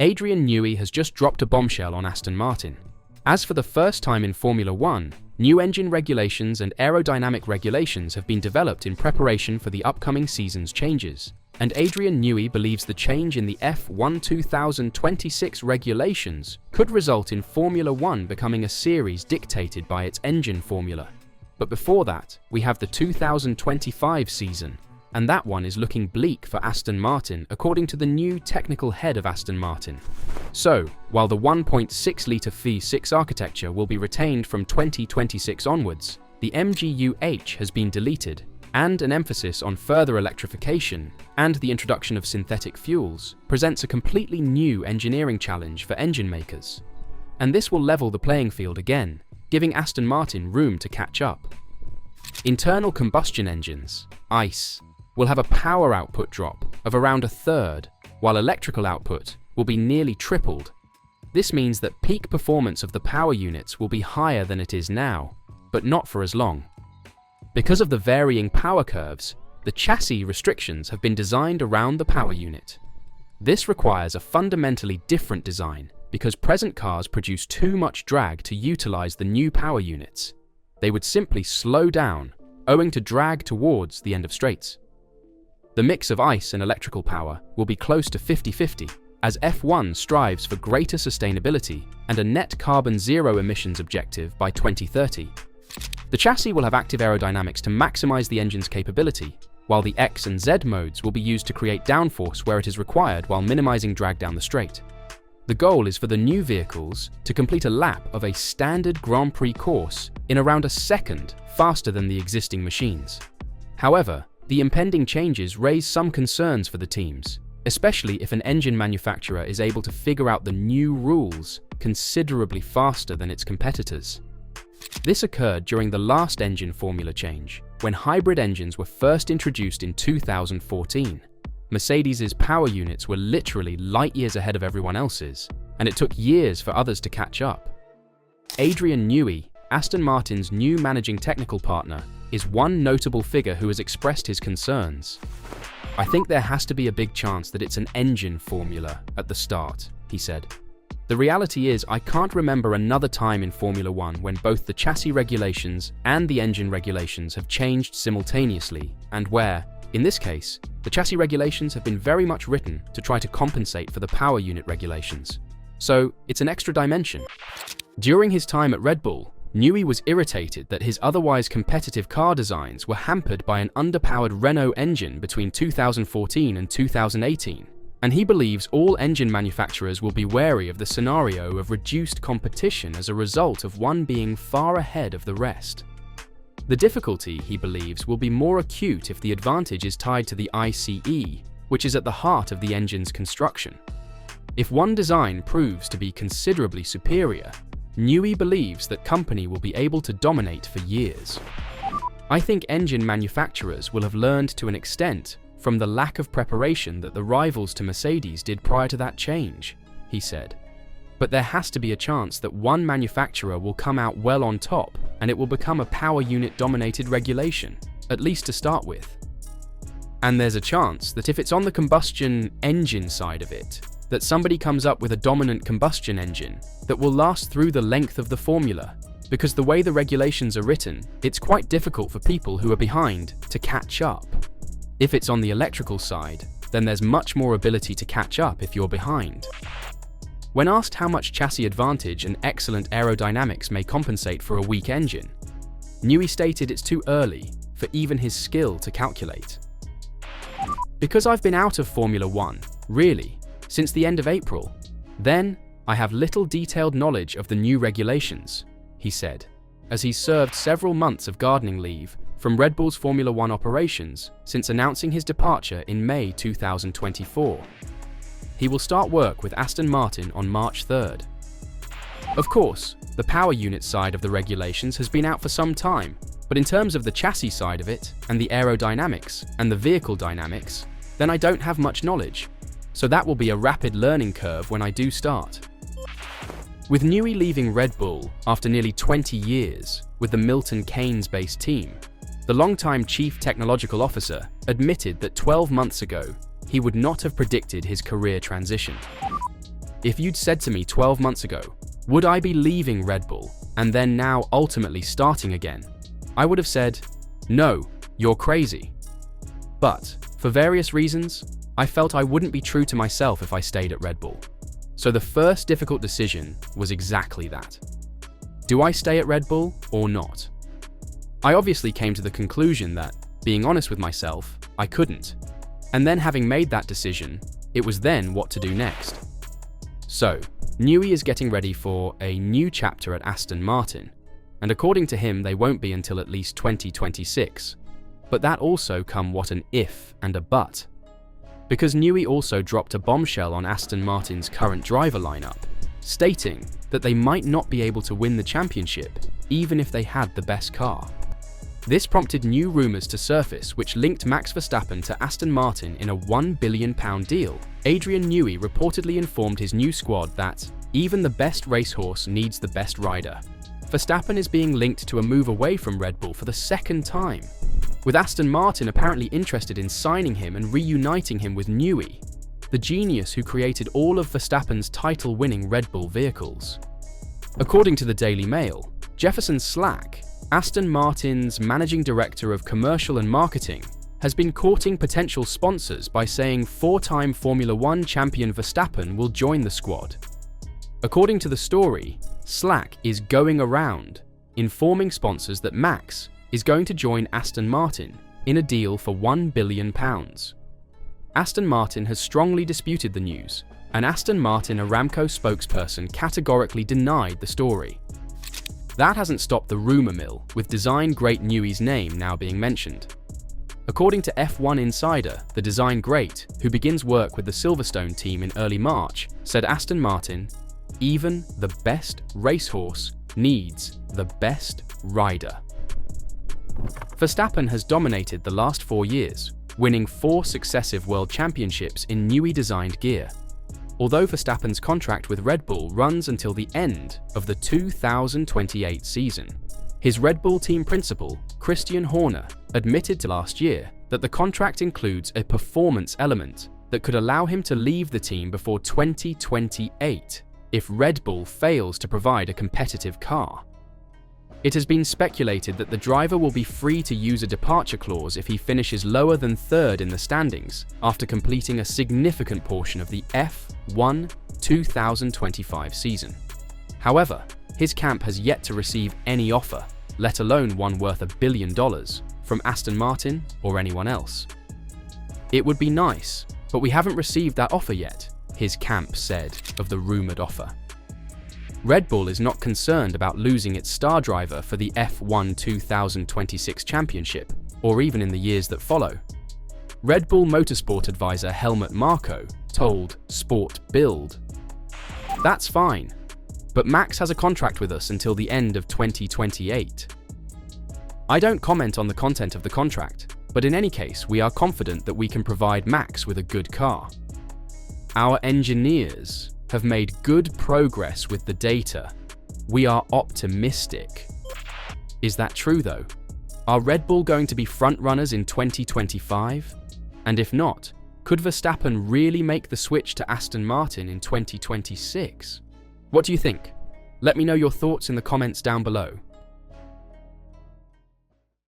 Adrian Newey has just dropped a bombshell on Aston Martin. As for the first time in Formula One, new engine regulations and aerodynamic regulations have been developed in preparation for the upcoming season's changes. And Adrian Newey believes the change in the F1 2026 regulations could result in Formula One becoming a series dictated by its engine formula. But before that, we have the 2025 season, and that one is looking bleak for Aston Martin according to the new technical head of Aston Martin. So, while the 1.6-litre V6 architecture will be retained from 2026 onwards, the MGU-H has been deleted, and an emphasis on further electrification and the introduction of synthetic fuels presents a completely new engineering challenge for engine makers. And this will level the playing field again, giving Aston Martin room to catch up. Internal combustion engines, ICE, will have a power output drop of around a third, while electrical output will be nearly tripled. This means that peak performance of the power units will be higher than it is now, but not for as long. Because of the varying power curves, the chassis restrictions have been designed around the power unit. This requires a fundamentally different design because present cars produce too much drag to utilize the new power units. They would simply slow down, owing to drag towards the end of straights. The mix of ICE and electrical power will be close to 50-50, as F1 strives for greater sustainability and a net carbon zero emissions objective by 2030. The chassis will have active aerodynamics to maximize the engine's capability, while the X and Z modes will be used to create downforce where it is required while minimizing drag down the straight. The goal is for the new vehicles to complete a lap of a standard Grand Prix course in around a second faster than the existing machines. However, the impending changes raise some concerns for the teams, especially if an engine manufacturer is able to figure out the new rules considerably faster than its competitors. This occurred during the last engine formula change, when hybrid engines were first introduced in 2014. Mercedes's power units were literally light years ahead of everyone else's, and it took years for others to catch up. Adrian Newey, Aston Martin's new managing technical partner, is one notable figure who has expressed his concerns. "I think there has to be a big chance that it's an engine formula at the start," he said. "The reality is I can't remember another time in Formula One when both the chassis regulations and the engine regulations have changed simultaneously, and where, in this case, the chassis regulations have been very much written to try to compensate for the power unit regulations. So, it's an extra dimension." During his time at Red Bull, Newey was irritated that his otherwise competitive car designs were hampered by an underpowered Renault engine between 2014 and 2018, and he believes all engine manufacturers will be wary of the scenario of reduced competition as a result of one being far ahead of the rest. The difficulty, he believes, will be more acute if the advantage is tied to the ICE, which is at the heart of the engine's construction. If one design proves to be considerably superior, Newey believes that company will be able to dominate for years. "I think engine manufacturers will have learned to an extent from the lack of preparation that the rivals to Mercedes did prior to that change," he said. "But there has to be a chance that one manufacturer will come out well on top and it will become a power unit dominated regulation, at least to start with. And there's a chance that if it's on the combustion engine side of it, that somebody comes up with a dominant combustion engine that will last through the length of the formula, because the way the regulations are written, it's quite difficult for people who are behind to catch up. If it's on the electrical side, then there's much more ability to catch up if you're behind." When asked how much chassis advantage and excellent aerodynamics may compensate for a weak engine, Newey stated it's too early for even his skill to calculate. "Because I've been out of Formula One, really, since the end of April. Then, I have little detailed knowledge of the new regulations," he said, as he served several months of gardening leave from Red Bull's Formula One operations since announcing his departure in May 2024. He will start work with Aston Martin on March 3rd. Of course, the power unit side of the regulations has been out for some time, but in terms of the chassis side of it, and the aerodynamics, and the vehicle dynamics, then I don't have much knowledge. So that will be a rapid learning curve when I do start. With Newey leaving Red Bull after nearly 20 years with the Milton Keynes-based team, the longtime chief technological officer admitted that 12 months ago, he would not have predicted his career transition. If you'd said to me 12 months ago, would I be leaving Red Bull and then now ultimately starting again? I would have said, no, you're crazy. But for various reasons, I felt I wouldn't be true to myself if I stayed at Red Bull. So the first difficult decision was exactly that. Do I stay at Red Bull or not? I obviously came to the conclusion that, being honest with myself, I couldn't. And then having made that decision, it was then what to do next. So, Newey is getting ready for a new chapter at Aston Martin, and according to him they won't be until at least 2026. But that also come what an if and a but. Because Newey also dropped a bombshell on Aston Martin's current driver lineup, stating that they might not be able to win the championship even if they had the best car. This prompted new rumours to surface which linked Max Verstappen to Aston Martin in a £1 billion deal. Adrian Newey reportedly informed his new squad that even the best racehorse needs the best rider. Verstappen is being linked to a move away from Red Bull for the second time, with Aston Martin apparently interested in signing him and reuniting him with Newey, the genius who created all of Verstappen's title-winning Red Bull vehicles. According to the Daily Mail, Jefferson Slack, Aston Martin's managing director of commercial and marketing, has been courting potential sponsors by saying four-time Formula One champion Verstappen will join the squad. According to the story, Slack is going around informing sponsors that Max is going to join Aston Martin in a deal for £1 billion. Aston Martin has strongly disputed the news, and Aston Martin Aramco spokesperson categorically denied the story. That hasn't stopped the rumour mill, with design great Newey's name now being mentioned. According to F1 Insider, the design great, who begins work with the Silverstone team in early March, said Aston Martin, even the best racehorse needs the best rider. Verstappen has dominated the last 4 years, winning 4 successive world championships in Newey-designed gear. Although Verstappen's contract with Red Bull runs until the end of the 2028 season, his Red Bull team principal, Christian Horner, admitted to last year that the contract includes a performance element that could allow him to leave the team before 2028 if Red Bull fails to provide a competitive car. It has been speculated that the driver will be free to use a departure clause if he finishes lower than 3rd in the standings after completing a significant portion of the F1 2025 season. However, his camp has yet to receive any offer, let alone one worth $1 billion, from Aston Martin or anyone else. It would be nice, but we haven't received that offer yet, his camp said of the rumoured offer. Red Bull is not concerned about losing its star driver for the F1 2026 championship, or even in the years that follow. Red Bull Motorsport advisor Helmut Marko told Sport Bild, "That's fine, but Max has a contract with us until the end of 2028. I don't comment on the content of the contract, but in any case we are confident that we can provide Max with a good car. Our engineers have made good progress with the data. We are optimistic." Is that true though? Are Red Bull going to be frontrunners in 2025? And if not, could Verstappen really make the switch to Aston Martin in 2026? What do you think? Let me know your thoughts in the comments down below.